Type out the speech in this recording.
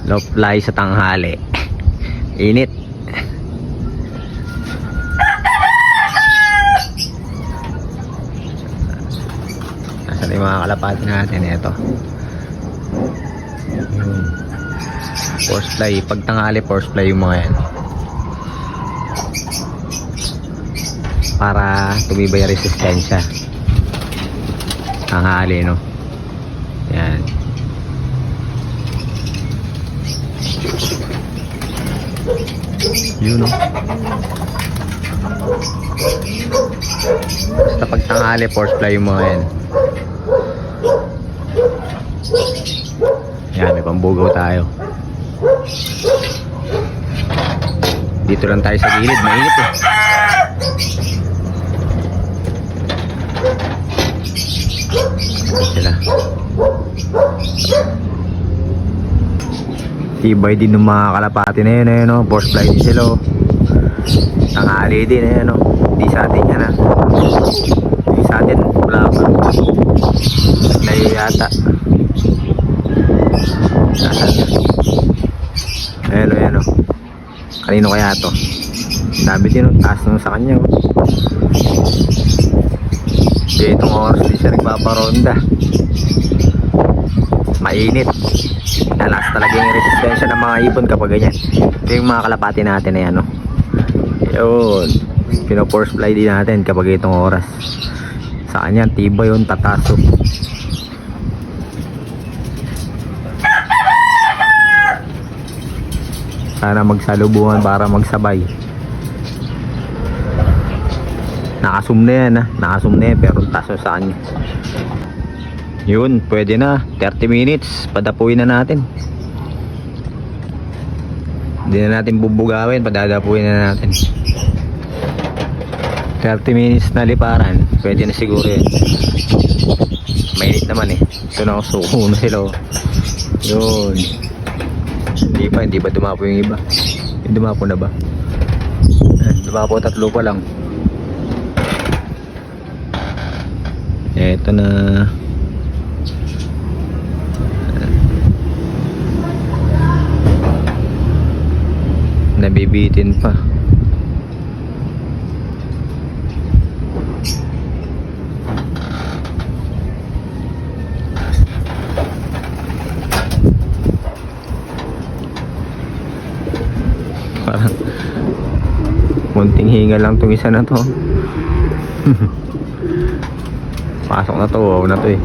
Low fly sa tanghali. Init. Nasaan yung mga kalapati natin? Ito. Force fly. Pag tanghali, force fly yung mga yan. Para tumibay ang resistensya. Tanghali, no? Yan. Yun, no? Basta pag tanghali, force fly yung mga yan. Yan, may pambugaw tayo. Dito lang tayo sa gilid, mainit eh. Sila. Tibay din ng mga kalapati na yun, no? Force fly din sila, oh. Tanghali din, no? Hindi sa atin yan, ha? Hindi sa atin, wala pa. Naglay yata. Nasaan na? Ayan, oh. Kanino kaya to? Sabi din, oh. Taas nung sa kanya, oh. Kaya itong oras di siya nagpaparonda. Mainit. Nalas talaga yung resistensya ng mga ibon kapag ganyan. Ito yung mga kalapati natin na yan, no? Yun. Pino-force fly din natin kapag itong oras. Sa kanya, tiba yun, tataso. Sana magsalubungan para magsabay. Nakasum na yan, ha? Nakasum na yan, pero taso sa kanya. Yun, pwede na. 30 minutes, padapuin na natin. Hindi na natin bubugawin, padadapuin na natin. 30 minutes na liparan, pwede na siguro yan. Mainit naman eh. Ito na, suko na sila, oh. Yun. Hindi pa dumapo yung iba. Yung dumapo na ba? Dumapo, 3 pa lang. Eto na. Nabibitin pa. Parang munting hinga lang tong isa na to. Pasok na to, wow na to eh.